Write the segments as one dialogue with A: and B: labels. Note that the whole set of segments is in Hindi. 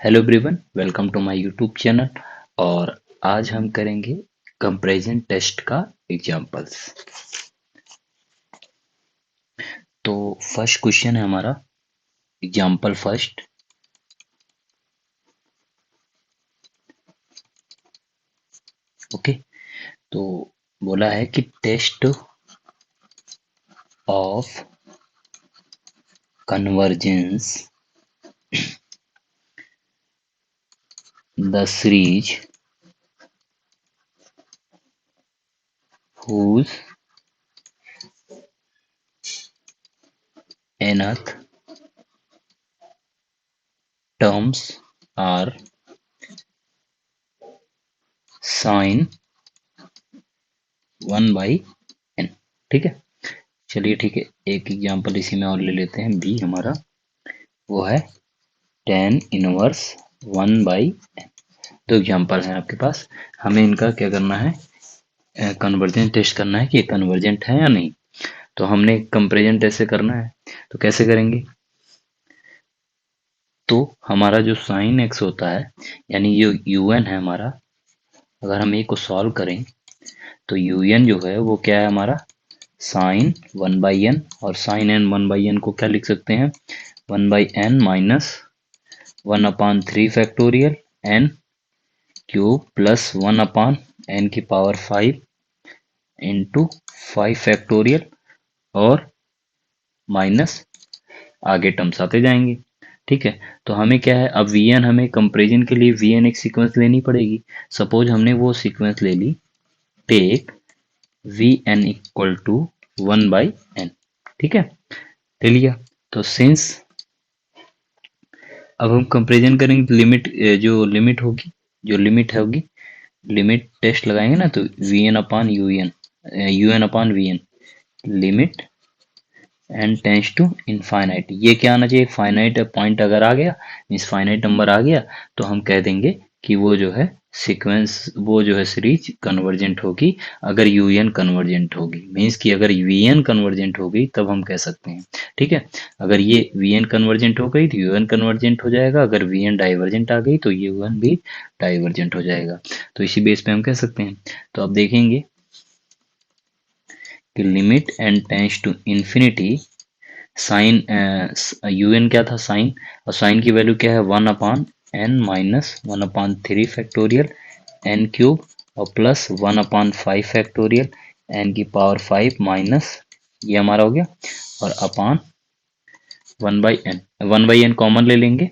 A: Hello everyone, welcome to my YouTube channel. और आज हम करेंगे कंपैरिजन टेस्ट का एग्जांपल्स। तो फर्स्ट क्वेश्चन है हमारा एग्जांपल फर्स्ट। ओके, तो बोला है कि test of convergence the series whose nth terms are sin 1/n। ठीक है, चलिए ठीक है, एक एग्जांपल इसी में और ले लेते हैं। बी हमारा वो है tan इनवर्स 1/n। तो एग्जांपल है आपके पास, हमें इनका क्या करना है, कन्वर्जेंट टेस्ट करना है कि ये कन्वर्जेंट है या नहीं। तो हमने कंपेरिजन टेस्ट से करना है, तो कैसे करेंगे। तो हमारा जो साइन एक्स होता है, यानी जो यू एन है हमारा, अगर हम ए को सॉल्व करें तो यू एन जो है वो क्या है हमारा, साइन 1/n। और साइन एन 1/n को क्या लिख सकते हैं, 1/n minus 1/3 N cube plus 1/n की पावर 5 इंटू 5 और माइनस आगे टर्म्स आते जाएंगे। ठीक है, तो हमें क्या है, अब वीएन हमें कंपेरिजन के लिए वीएन एक सीक्वेंस लेनी पड़ेगी। सपोज हमने वो सीक्वेंस ले ली, take V N equal to 1/n। ठीक है, ले लिया। तो सिंस अब हम कंपेरिजन करेंगे तो लिमिट, जो लिमिट होगी, जो लिमिट होगी, लिमिट टेस्ट लगाएंगे ना, तो V N upon U N, U N upon we N, limit N tends to infinite. ये क्या आना चाहिए, फाइनाइट पॉइंट अगर आ गया, मीन्स फाइनाइट नंबर आ गया, तो हम कह देंगे कि वो जो है सीक्वेंस, वो जो है सीरीज कन्वर्जेंट होगी। अगर यूएन कन्वर्जेंट होगी, मीन्स कि अगर वीएन कन्वर्जेंट हो गई तब हम कह सकते हैं। ठीक है, अगर ये वीएन कन्वर्जेंट हो गई तो यूएन कन्वर्जेंट हो जाएगा, अगर वीएन डाइवर्जेंट आ गई तो यूएन भी डाइवर्जेंट हो जाएगा। तो इसी बेस पे हम कह सकते हैं। तो अब देखेंगे कि limit N tends to infinity, sine U N क्या था, साइन, और साइन की वैल्यू क्या है, 1/n माइनस 1/3 एन क्यूब और प्लस 1/5 एन की पावर 5 माइनस, ये हमारा हो गया, और अपान 1/n। 1/n कॉमन ले लेंगे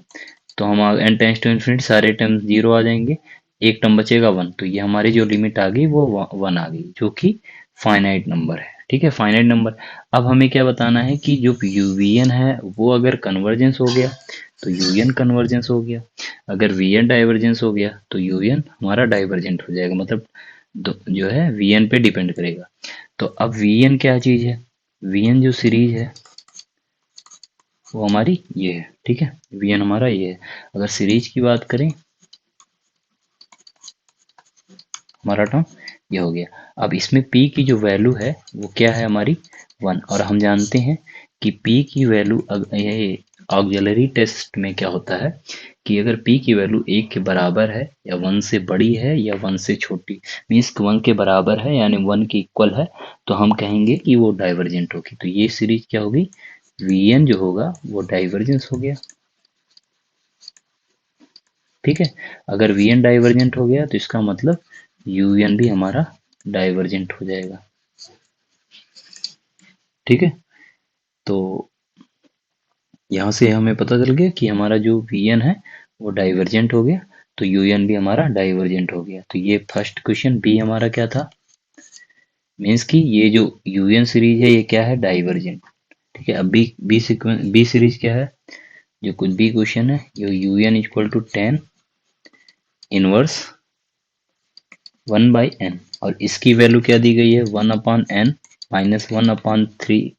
A: तो हम एन टेंस टू इन्फिनिटी, सारे टर्म जीरो आ जाएंगे, एक टर्म बचेगा 1। तो ये हमारी जो लिमिट आ गई वो 1 आ गई, जो कि फाइनाइट नंबर है। ठीक है, फाइनाइट नंबर। अब हमें क्या बताना है कि जो यूवीएन है वो अगर कन्वर्जेंस हो गया तो यूएन कन्वर्जेंस हो गया, अगर वीएन डाइवर्जेंस हो गया तो यूएन हमारा डाइवर्जेंट हो जाएगा। मतलब जो है वीएन पे डिपेंड करेगा। तो अब वीएन क्या चीज है, वीएन जो सीरीज है वो हमारी ये है। ठीक है, वीएन हमारा ये है। अगर सीरीज की बात करें, हमारा टर्म ये हो गया। अब इसमें p की जो वैल्यू है वो क्या है हमारी 1, और हम जानते हैं कि p की वैल्यू, ये ऑक्सिलरी टेस्ट में क्या होता है कि अगर p की वैल्यू 1 के बराबर है या 1 से बड़ी है या 1 से छोटी, मीन्स 1 के बराबर है यानी 1 के इक्वल है, तो हम कहेंगे कि वो डाइवर्जेंट होगी। तो ये सीरीज क्या होगी, वीएन जो होगा वो डाइवर्जेंस हो गया। ठीक है, अगर वीएन डाइवर्जेंट हो गया तो इसका मतलब यूएन भी हमारा डाइवर्जेंट हो जाएगा। ठीक है, तो यहाँ से हमें पता चल गया कि हमारा जो वीएन है वो डाइवर्जेंट हो गया, तो यूएन भी हमारा डाइवर्जेंट हो गया। तो ये फर्स्ट क्वेश्चन बी हमारा क्या था, मीन्स कि ये जो यूएन सीरीज है ये क्या है, डाइवर्जेंट। ठीक है, अब B B sequence, B series क्या है, जो कुछ बी क्वेश्चन है, जो UN equal to tan inverse 1/n, और इसकी वैल्यू क्या दी गई है, 1/n minus 1/3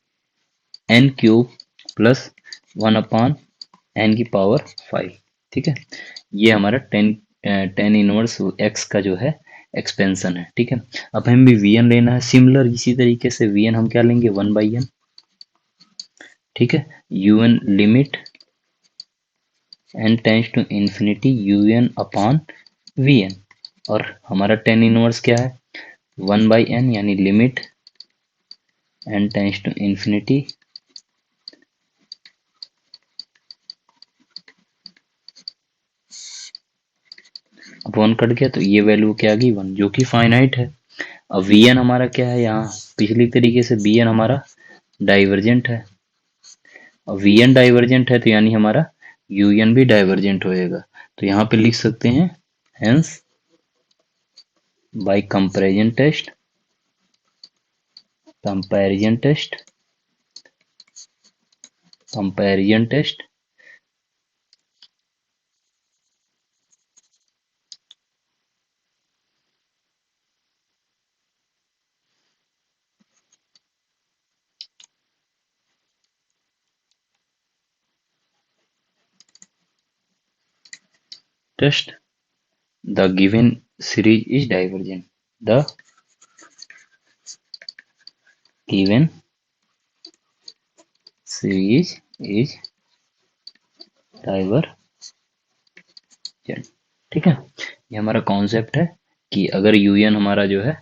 A: N cube plus 1/n की पावर 5। ठीक है, ये हमारा टेन इनवर्स एक्स का जो है एक्सपेंशन है। ठीक है, अब हमें भी वीएन लेना है, सिमिलर इसी तरीके से वीएन हम क्या लेंगे, 1/n। ठीक है, UN limit n tends to infinity un upon vn, और हमारा टेन इनवर्स क्या है 1/n, यानी limit n tends to infinity upon cut गया तो ये वैल्यू क्या आ गई 1, जो कि फाइनाइट है। अब vn हमारा क्या है, यहाँ पिछली तरीके से bn हमारा डाइवर्जेंट है, और vn डाइवर्जेंट है तो यानी हमारा un भी डाइवर्जेंट होएगा। तो यहाँ पे लिख सकते हैं hence by comparison test comparison test test the given series is divergent, the given series is divergent. ठीक है, ये हमारा कॉन्सेप्ट है कि अगर un हमारा जो है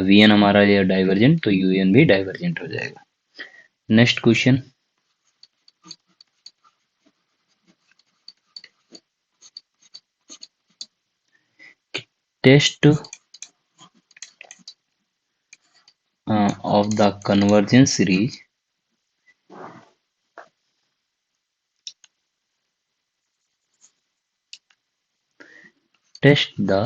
A: vn हमारा ये डाइवर्जेंट तो un भी डाइवर्जेंट हो जाएगा। Next question, test of the convergence series test the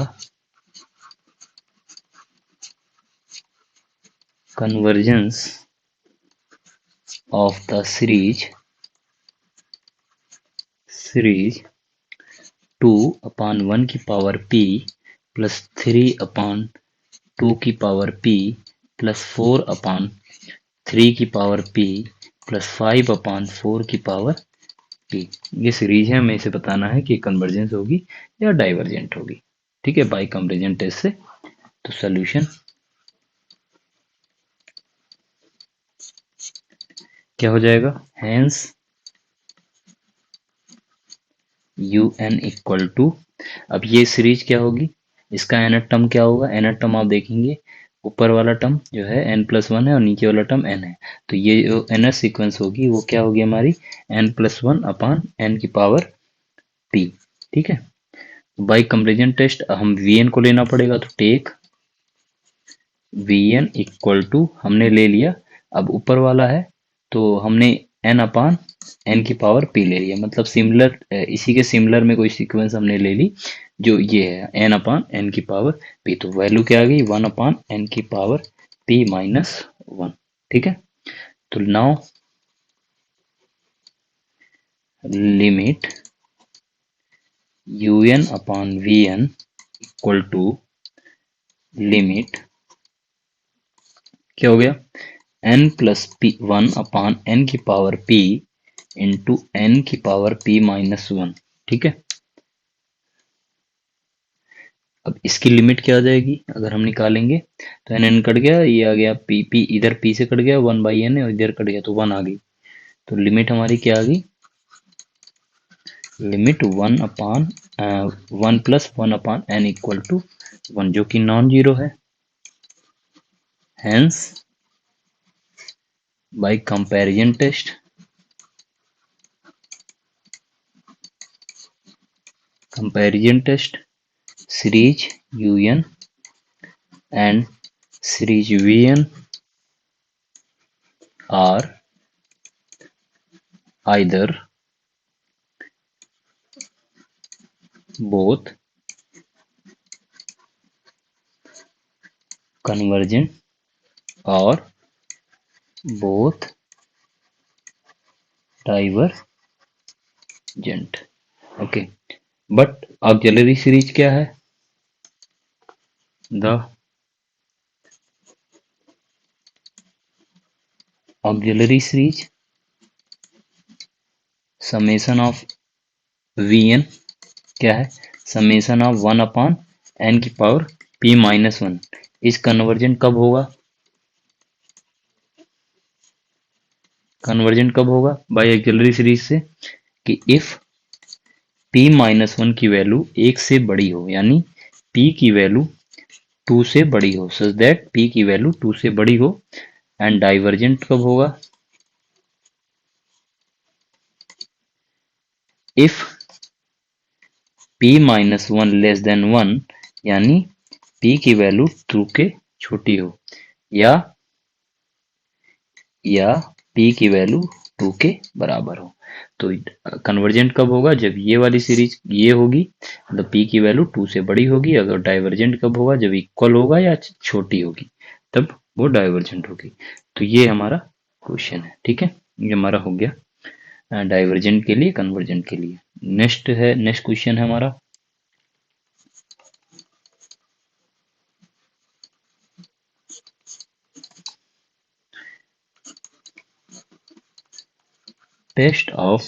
A: convergence of the series 2 upon 1 की पावर p plus 3 upon 2 की पावर p plus 4 upon 3 की पावर p plus 5 upon 4 की पावर p। ये सीरीज है, हमें इसे बताना है कि कन्वर्जेंस होगी या डाइवर्जेंट होगी। ठीक है, बाय कंपैरिजन टेस्ट से। तो सॉल्यूशन क्या हो जाएगा, हेंस un इक्वल टू, अब ये सीरीज क्या होगी, इसका nth टर्म क्या होगा, nth टर्म आप देखेंगे ऊपर वाला टर्म जो है n+1 है और नीचे वाला टर्म n है, तो ये जो nth सीक्वेंस होगी वो क्या होगी हमारी n+1 अपान n की पावर p। ठीक है, बाय कंपैरिजन टेस्ट हम vn को लेना पड़ेगा, तो टेक vn इक्वल टू हमने ले लिया, अब ऊपर वाला है तो हमने n अपान n की पावर p ले लिया, मतलब सिमिलर, इसी के सिमिलर में कोई सीक्वेंस हमने ले ली जो ये है n अपान n की पावर p, तो वैल्यू क्या आ गई 1 अपान n की पावर p माइनस 1। ठीक है, तो now limit un upon vn equal to limit क्या हो गया n plus p 1 upon n की पावर p इंटू n की पावर p माइनस 1। ठीक है, अब इसकी लिमिट क्या आ जाएगी अगर हम निकालेंगे, तो n कट गया, ये आ गया p इधर p से कट गया 1/n है और इधर कट गया तो 1 आ गई, तो लिमिट हमारी क्या आ गई, limit 1 upon 1 plus 1 upon n equal to 1, जो कि नॉन जीरो है। Hence by comparison test series un and series vn are either both convergent or both divergent। Okay, but auxiliary series क्या है, the auxiliary series summation of vn क्या है, समेशन ऑफ 1 अपान n की पावर p माइनस 1। इस कन्वर्जेंट कब होगा, कन्वर्जेंट कब होगा बाय ऑक्सिलरी सीरीज से, कि इफ p-1 की वैल्यू 1 से बड़ी हो, यानी p की वैल्यू 2 से बड़ी हो, सच दैट p की वैल्यू 2 से बड़ी हो। एंड डाइवर्जेंट कब होगा? इफ p-1 लेस देन 1, यानी p की वैल्यू 2 के छोटी हो, या p की वैल्यू 2 के बराबर हो। तो कन्वर्जेंट कब होगा? जब ये वाली सीरीज ये होगी, मतलब p की वैल्यू 2 से बड़ी होगी। अगर डाइवर्जेंट कब होगा? जब इक्वल होगा या छोटी होगी, तब वो डाइवर्जेंट होगी। तो ये हमारा क्वेश्चन है, ठीक है। ये हमारा हो गया डाइवर्जेंट के लिए, कन्वर्जेंट के लिए। नेक्स्ट क्वेश्चन है हमारा, test of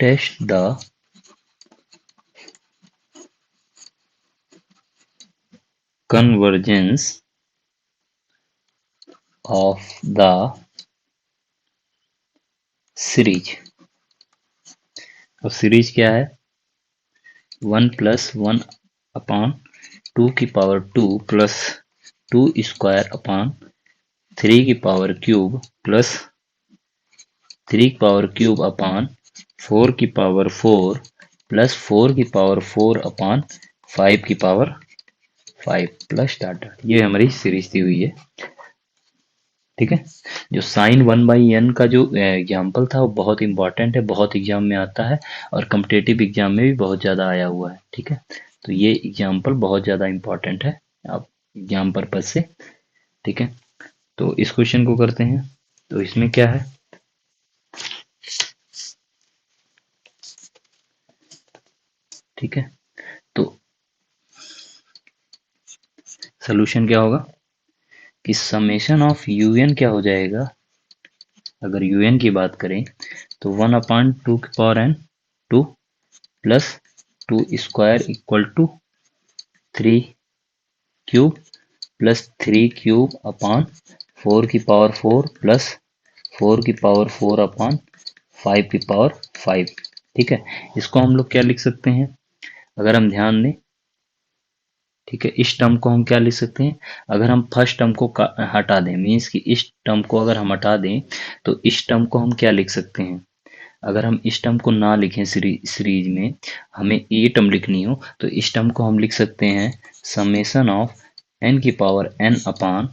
A: test the convergence of the series। अब सीरीज क्या है? 1+1/2 प्लस 2² प्लस 3³ प्लस 4 प्लस डाटा। ये हमारी सीरीज दी हुई है, ठीक है। जो साइन 1/n का जो एग्जाम्पल था वो बहुत इंपॉर्टेंट है, बहुत एग्जाम में आता है, और कम्पिटेटिव एग्जाम में भी बहुत ज़्यादा आया हुआ है, ठीक है। तो ये एग्जाम्पल बहुत ज़्यादा इंपॉर्टेंट है आप एग्जाम पर्पज से, ठीक है। तो इस क्वेश्चन को करते हैं। तो इसमें क्या है, ठीक है। तो सोल्यूशन क्या होगा कि समेशन ऑफ यूएन क्या हो जाएगा? अगर यूएन की बात करें तो 1/2 प्लस 2² = 3³ प्लस 3³/4 प्लस 4 की पावर 4/5, ठीक है। इसको हम लोग क्या लिख सकते हैं? अगर हम ध्यान दें, ठीक है, इस टर्म को हम क्या लिख सकते हैं? अगर हम फर्स्ट टर्म को हटा दें, मीन्स कि इस टर्म को अगर हम हटा दें, तो इस टर्म को हम क्या लिख सकते हैं? अगर हम इस टर्म को ना लिखें सीरीज में, हमें ये टर्म लिखनी हो, तो इस टर्म को हम लिख सकते हैं summation of n⁴ upon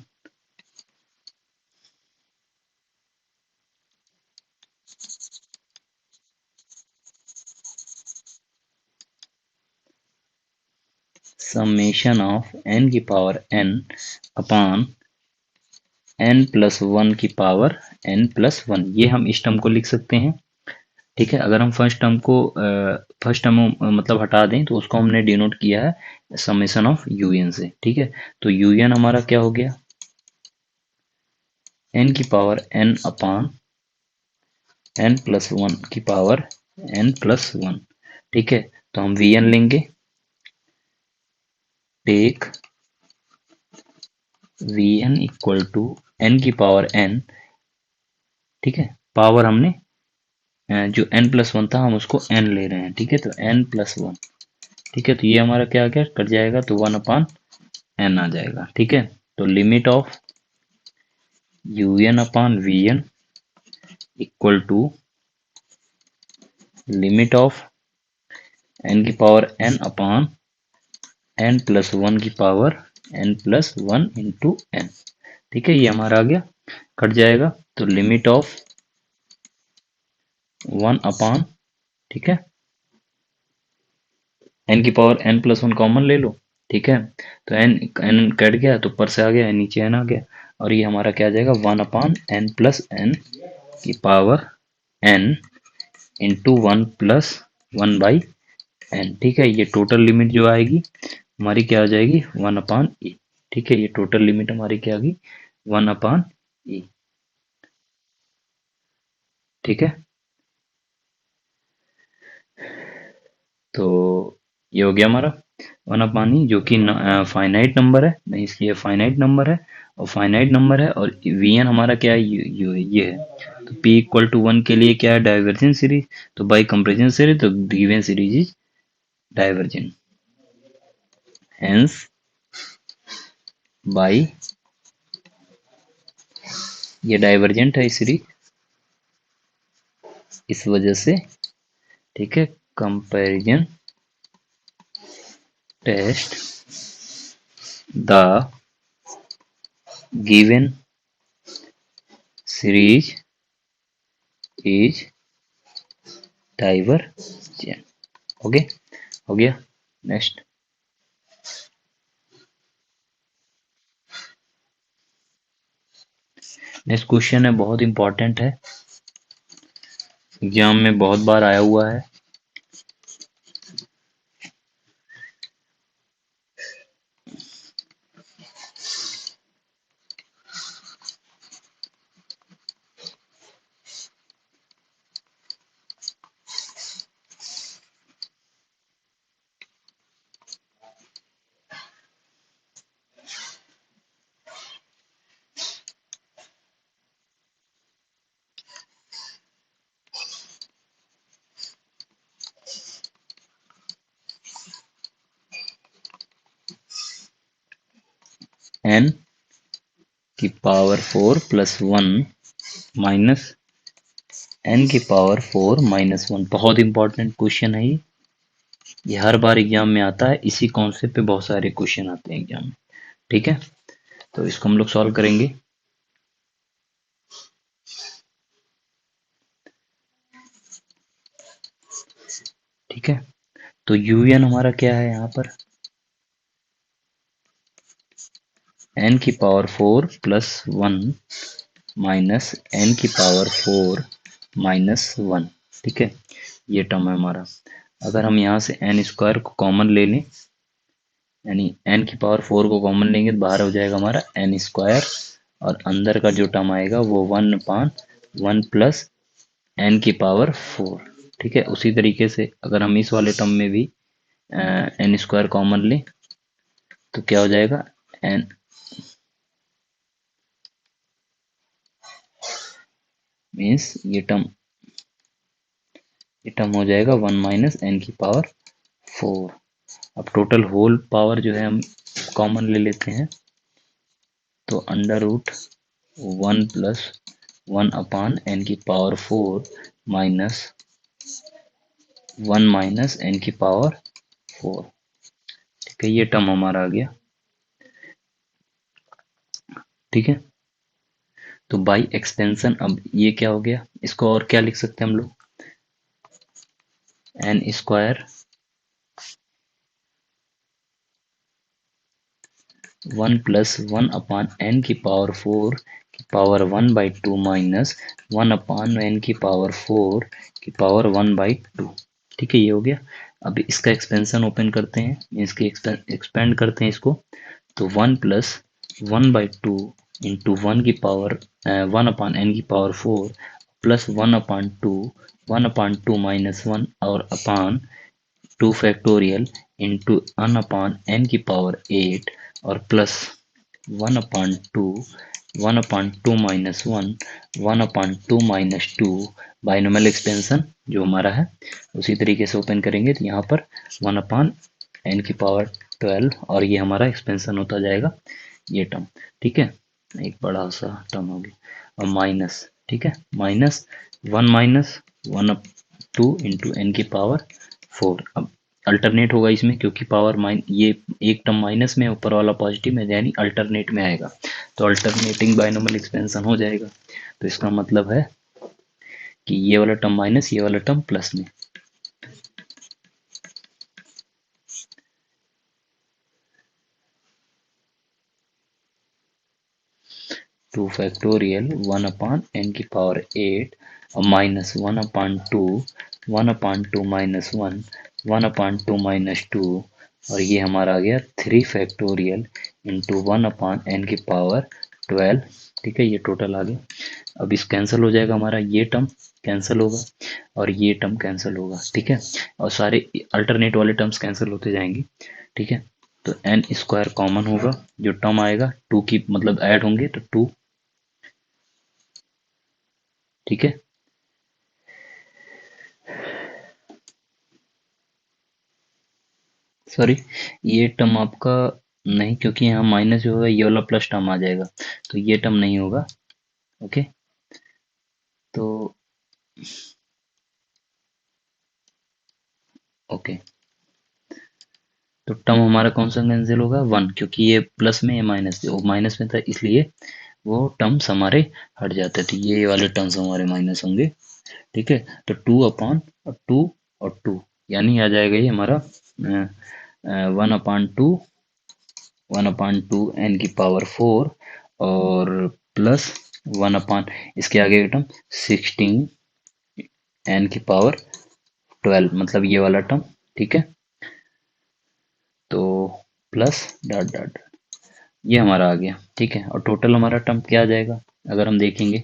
A: n⁴ upon n+1 ये हम इस टर्म को लिख सकते हैं, ठीक है। अगर हम फर्स्ट टर्म मतलब हटा दें, तो उसको हमने डिनोट किया है समेशन ऑफ यूएन से, ठीक है। तो यूएन हमारा क्या हो गया? n⁴ अपान n+1, ठीक है। तो हम वीएन लेंगे, take VN equal to n⁴n, ठीक है। पावर हमने जो n+1 था हम उसको n ले रहे हैं, ठीक है। तो n+1, ठीक है। तो ये हमारा क्या आ गया, कट जाएगा, तो 1/n आ जाएगा, ठीक है। तो limit of un/vn equal to limit of n⁴n upon n+1 into n, ठीक है। ये हमारा आ गया, कट जाएगा, तो लिमिट ऑफ 1/, ठीक है, n⁴n+1 कॉमन ले लो, ठीक है। तो n कट गया, तो ऊपर से आ गया, नीचे n आ गया, और ये हमारा क्या आ जाएगा 1/n+n की पावर n इंटू 1+1/n, ठीक है। ये टोटल लिमिट जो आएगी हमारी क्या आ जाएगी 1/e, ठीक है। ये टोटल लिमिट हमारी क्या आ गई 1/e, ठीक है। तो ये हो गया हमारा 1/e, जो कि फाइनाइट नंबर है, नहीं इसलिए फाइनाइट नंबर है, और फाइनाइट नंबर है और Vn हमारा क्या है, ये है। तो P इक्वल टू 1 के लिए क्या है, डाइवर्जेंट सीरीज। तो बाई कंपेरिजन सीरीज, तो given series is divergent, hence by, ये डाइवर्जेंट है सीरीज इस वजह से, ठीक है। Comparison test the given series is divergent. Okay, हो गया। नेक्स्ट नेक्स्ट क्वेश्चन है, बहुत इंपॉर्टेंट है, एग्जाम में बहुत बार आया हुआ है। n की पावर 4 प्लस 1 माइनस n की पावर 4 माइनस 1, बहुत इंपॉर्टेंट क्वेश्चन है ये हर बार एग्जाम में आता है। इसी कॉन्सेप्ट पे बहुत सारे क्वेश्चन आते हैं एग्जाम में, ठीक है। तो इसको हम लोग सॉल्व करेंगे। ठीक है, तो un हमारा क्या है यहाँ पर, n की पावर 4 प्लस 1 माइनस n की पावर 4 माइनस 1, ठीक है। ये टर्म है हमारा। अगर हम यहाँ से एन स्क्वायर को कॉमन ले लें, यानी n की पावर 4 को कॉमन लेंगे तो बाहर हो जाएगा हमारा n स्क्वायर, और अंदर का जो टर्म आएगा वो 1/1 प्लस n की पावर 4, ठीक है। उसी तरीके से अगर हम इस वाले टर्म में भी n स्क्वायर कॉमन लें तो क्या हो जाएगा, n मीन्स ये टर्म हो जाएगा 1 माइनस n की पावर 4। अब टोटल होल पावर जो है हम कॉमन ले लेते हैं, तो under root 1 plus 1 upon n की पावर 4 माइनस 1 माइनस n की पावर 4, ठीक है। ये टर्म हमारा आ गया, ठीक है। तो बाई एक्सटेंशन अब ये क्या हो गया, इसको और क्या लिख सकते हैं हम लोग, एन स्क्वायर 1 प्लस 1 अपान एन की पावर 4 की पावर 1/2 माइनस 1 अपान एन की पावर 4 की पावर 1/2, ठीक है। ये हो गया। अब इसका एक्सपेंशन ओपन करते हैं, इसके एक्सपेंड करते हैं इसको, तो 1 प्लस 1/2 इंटू 1 की पावर 1 अपान एन की पावर 4 प्लस 1/2 माइनस 1 और अपान 2 फैक्टोरियल इंटू 1 अपान एन की पावर 8 और plus 1/2 minus 1/2 minus 2, binomial expansion जो हमारा है उसी तरीके से ओपन करेंगे, तो यहाँ पर 1 अपान एन की पावर 12 और ये हमारा एक्सपेंशन होता जाएगा ये टर्म, ठीक है। एक बड़ा सा टर्म हो गया और माइनस, ठीक है, माइनस 1 इंटू एन की पावर 4। अब अल्टरनेट होगा इसमें, क्योंकि पावर ये एक टर्म माइनस में, ऊपर वाला पॉजिटिव में, यानी अल्टरनेट में आएगा, तो अल्टरनेटिंग बाइनोमियल एक्सपेंशन हो जाएगा। तो इसका मतलब है कि ये वाला टर्म माइनस, ये वाला टर्म प्लस में। टू फैक्टोरियल 1 अपान एन की पावर 8 और माइनस 1/2 माइनस 1/2 माइनस 2, और ये हमारा आ गया 3 फैक्टोरियल इंटू 1 अपान एन की पावर 12, ठीक है। ये टोटल आ गया। अब इस कैंसिल हो जाएगा हमारा, ये टर्म कैंसिल होगा और ये टर्म कैंसिल होगा, ठीक है। और सारे अल्टरनेट वाले टर्म्स कैंसिल होते जाएंगे, ठीक है। तो एन स्क्वायर कॉमन होगा, जो टर्म आएगा टू की मतलब ऐड होंगे तो टू, ठीक है। सॉरी, ये टर्म आपका नहीं, क्योंकि यहाँ माइनस जो होगा ये वाला प्लस टर्म आ जाएगा, तो ये टर्म नहीं होगा। ओके, तो ओके, तो टर्म हमारा कौन सा कैंसिल होगा, वन, क्योंकि ये प्लस में, ये माइनस, वो माइनस में था इसलिए वो टर्म्स हमारे हट जाते थे, ये वाले टर्म्स हमारे माइनस होंगे, ठीक है। तो टू अपॉन टू और टू, यानी आ जाएगा ये हमारा one upon two, one upon two N की पावर फोर, और प्लस वन अपॉन इसके आगे का टर्म 16 एन की पावर 12, मतलब ये वाला टर्म, ठीक है। तो प्लस डॉट डॉट, ये हमारा आ गया, ठीक है। और टोटल हमारा टर्म क्या आ जाएगा, अगर हम देखेंगे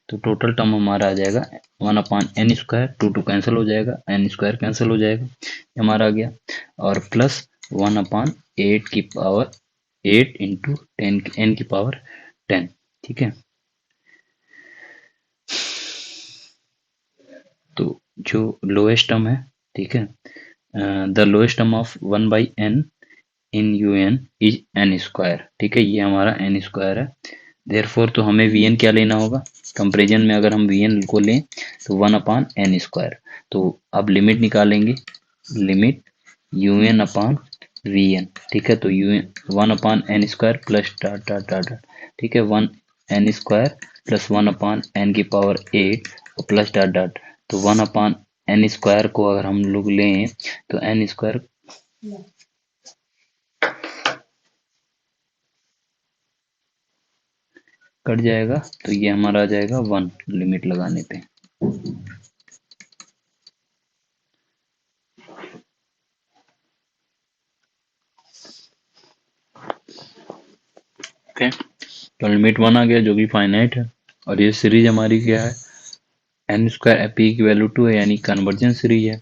A: तो टोटल टर्म हमारा आ जाएगा one upon N square, two two cancel हो जाएगा, एन स्क्वायर कैंसिल हो जाएगा, ये हमारा आ गया, और प्लस वन अपॉन एट की power eight into ten N की पावर 10, ठीक है। तो जो लोएस्ट टर्म है, ठीक है, the lowest term of one by N in U N is N square, ठीक है, ये हमारा एन स्क्वायर है। देयरफॉर तो हमें वी एन क्या लेना होगा, कंपेरिजन में अगर हम वी एन को लें तो वन अपॉन एन स्क्वायर, तो अब लिमिट निकालेंगे, limit U N upon V N, ठीक है। तो you N one upon N square plus dot dot dot, ठीक है, one N square plus one upon N की पावर एट और प्लस डाट डाट, तो वन अपॉन एन स्क्वायर को अगर हम लोग लें तो एन स्क्वायर कट जाएगा, तो ये हमारा आ जाएगा वन लिमिट लगाने पे। ओके, तो लिमिट वन आ गया जो कि फाइनाइट है, और ये सीरीज हमारी क्या है, एन स्क्वायर पी की वैल्यू टू है, यानी कन्वर्जेंट सीरीज है।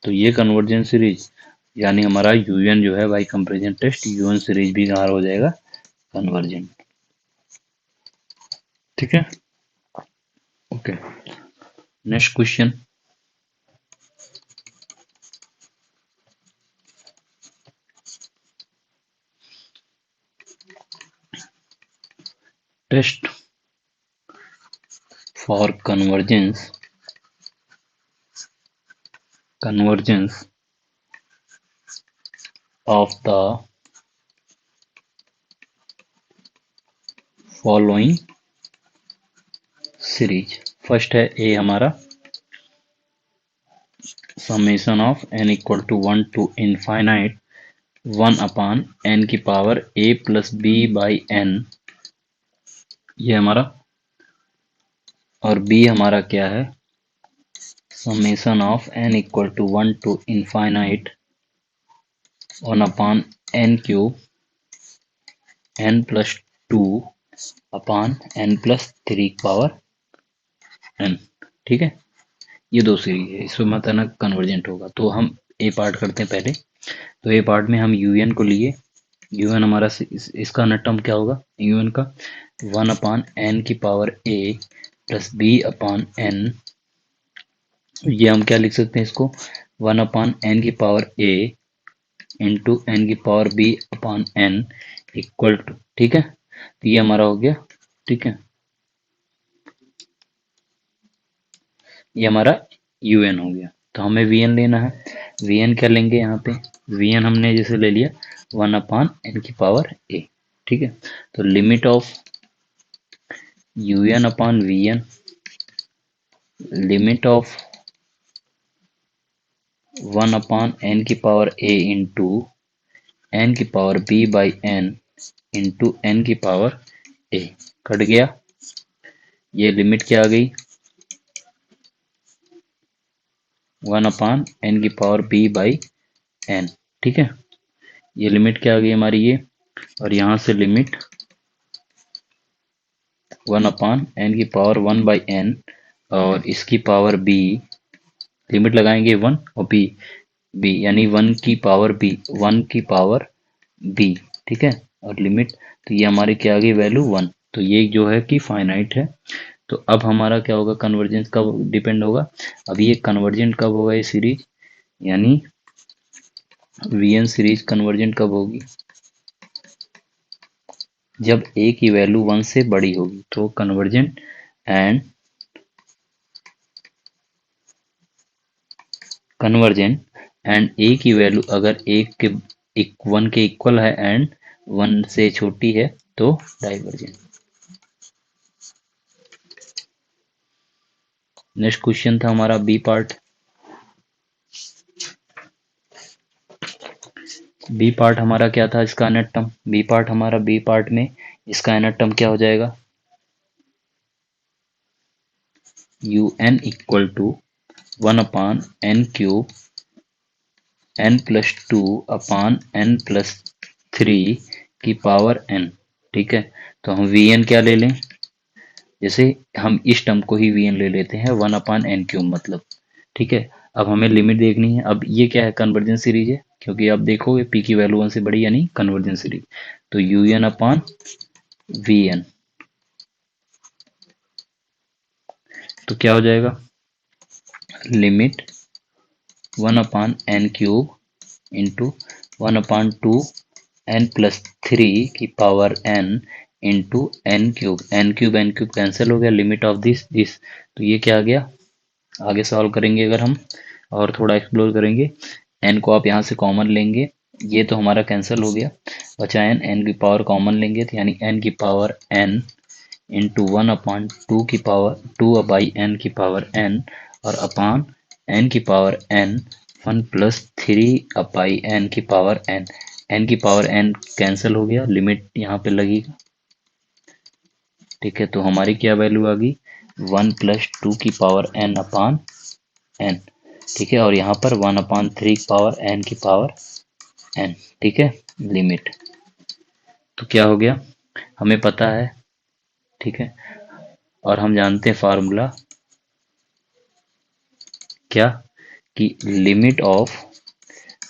A: तो ये कन्वर्जेंट सीरीज यानी हमारा यूएन जो है by comparison test, U N series भी हमारा हो जाएगा कन्वर्जेंट, ठीक है। Okay, next question, test for convergence of the following series. First है ए हमारा summation of N equal to one to infinite one upon N की power A plus B by N, ये हमारा, और बी हमारा क्या है, summation of N equal to one to infinite one upon N cube N plus two upon N plus three power N, ठीक है। ये दो सीरीज है, इसमें मतलब कन्वर्जेंट होगा, तो हम ए पार्ट करते हैं पहले। तो ए पार्ट में हम यूएन को लिए, यूएन हमारा इसका न टर्म क्या होगा, यूएन का वन अपॉन एन की power A plus B upon N, ये हम क्या लिख सकते हैं इसको, वन अपॉन एन की पावर ए इंटू एन की power B upon N equal to, ठीक है। तो ये हमारा हो गया, ठीक है, ये हमारा यूएन हो गया। तो हमें वीएन लेना है, वीएन क्या लेंगे यहाँ पे, वीएन हमने जैसे ले लिया वन अपॉन एन की पावर ए, ठीक है। तो limit of u n upon v n, limit of one upon N की पावर ए इंटू एन की power b by n into N की पावर ए, कट गया, ये लिमिट क्या आ गई, वन अपॉन एन की पावर बी बाई एन, ठीक है। ये लिमिट क्या आ गई हमारी ये, और यहाँ से लिमिट वन अपॉन एन की पावर वन बाई एन और इसकी पावर बी, लिमिट लगाएंगे वन और बी, बी यानी वन की पावर बी, वन की पावर बी, ठीक है। और लिमिट, तो ये हमारी क्या आ गई वैल्यू 1, तो ये जो है कि फाइनाइट है। तो अब हमारा क्या होगा, कन्वर्जेंस कब डिपेंड होगा, अब ये कन्वर्जेंट कब होगा ये सीरीज, यानी वीएन सीरीज कन्वर्जेंट कब होगी, जब ए की वैल्यू 1 से बड़ी होगी, तो कन्वर्जेंट एंड ए की वैल्यू अगर एक 1 के इक्वल है एंड 1 से छोटी है तो डाइवर्जेंट। नेक्स्ट क्वेश्चन था हमारा बी पार्ट। बी पार्ट हमारा क्या था, इसका एनाटम, बी पार्ट में इसका एनाटम क्या हो जाएगा, u n equal to 1/n³ n+2 upon n+3 की पावर n, ठीक है। तो हम वी एन क्या ले लें, जैसे हम इस टर्म को ही वी एन ले लेते हैं 1/n³ मतलब, ठीक है। अब हमें लिमिट देखनी है, अब ये क्या है, कन्वर्जेंस सीरीज है, क्योंकि आप देखोगे पी की वैल्यू 1 से बड़ी यानी कन्वर्जेंस सीरीज, तो you N upon we n, तो क्या हो जाएगा, लिमिट 1/n³ इंटू 1/2 n+3 की power n into n³ cancel हो गया, लिमिट ऑफ दिस, तो ये क्या आ गया, आगे सॉल्व करेंगे अगर हम और थोड़ा एक्सप्लोर करेंगे, n को आप यहाँ से कॉमन लेंगे, ये तो हमारा कैंसिल हो गया, बचा n की पावर कॉमन लेंगे तो यानी n की पावर n इंटू 1/2 की पावर n और अपान n की पावर n 1+3/n की पावर n की पावर n कैंसिल हो गया, लिमिट यहाँ पे लगेगा, ठीक है। तो हमारी क्या वैल्यू आ गई, 1+2 की पावर n अपान n, ठीक है, और यहाँ पर 1/3 की पावर n की पावर n, ठीक है, लिमिट, तो क्या हो गया, हमें पता है, ठीक है, और हम जानते हैं फार्मूला क्या, कि लिमिट ऑफ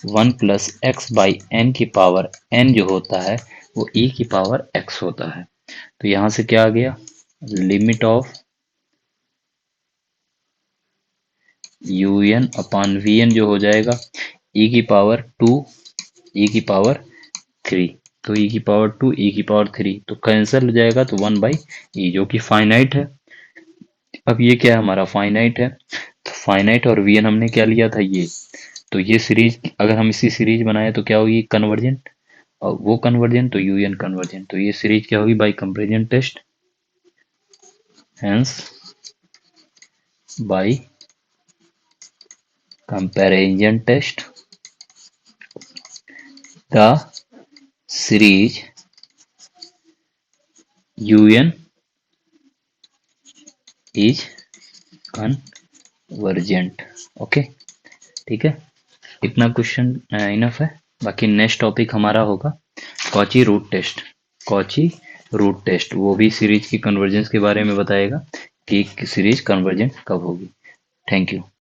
A: 1+x/n की पावर n जो होता है वो e की पावर x होता है, तो यहां से क्या आ गया, limit of u N upon we n जो हो जाएगा e की पावर 2 e की पावर 3, तो e की पावर 2 e की पावर 3 तो कैंसिल हो जाएगा, तो 1/e जो कि फाइनाइट है। अब ये क्या है, हमारा फाइनाइट है, तो फाइनाइट और वी एन हमने क्या लिया था ये, तो ये सीरीज अगर हम इसी सीरीज बनाए तो क्या होगी, कन्वर्जेंट, और वो कन्वर्जेंट तो यू एन कन्वर्जेंट, तो ये सीरीज क्या होगी, by comparison test, hence by comparison test the series u N is convergent, okay, ठीक है, इतना क्वेश्चन इनफ है। बाकी नेक्स्ट टॉपिक हमारा होगा Cauchy root test, Cauchy root test वो भी सीरीज की कन्वर्जेंस के बारे में बताएगा कि सीरीज कन्वर्जेंट कब होगी। Thank you.